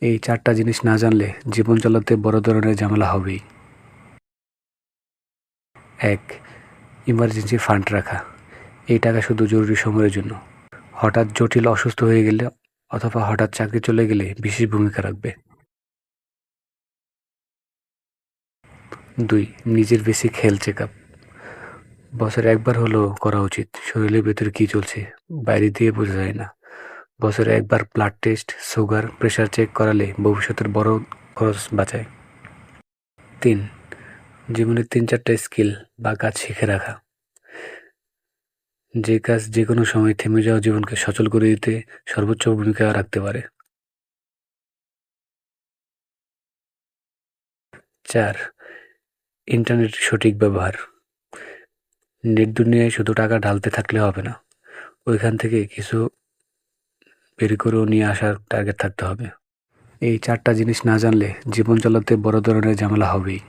এই 4টা জিনিস না জানলে জীবন চালাতে বড় ধরনের ঝামেলা হবেই। 1. ইমার্জেন্সি ফান্ড রাখা। এই টাকা শুধু জরুরি সময়ের জন্য। হঠাৎ জটিল অসুস্থ হয়ে গেলে অথবা হঠাৎ চাকরি চলে গেলে বিশেষ ভূমিকা রাখবে। 2. নিজের বেসিক হেলথ চেক আপ। বছরে একবার হলেও করা উচিত। শরীরের ভেতরে কি চলছে বাইরে দিয়ে বোঝা যায় না। বছরে একবার blood test, sugar, pressure check করালে ভবিষ্যতের বড় খরচ বাঁচায়। 3. জীবনে 3-4টা স্কিল বা কাজ শিখে রাখা। যে কাজ যে কোনো সময় থেমে যাওয়া জীবনকে সচল করে দিতে সর্বোচ্চ ভূমিকা রাখতে পারে। 4. ইন্টারনেটের সঠিক ব্যবহার। নেট দুনিয়ায় শুধু টাকা ঢালতে থাকলে হবে না, ওইখান থেকে কিছু বের করেও নিয়ে আসার টার্গেট থাকতে হবে। এই 4টা জিনিস না জানলে জীবন চালাতে বড় ধরনের ঝামেলা হবেই।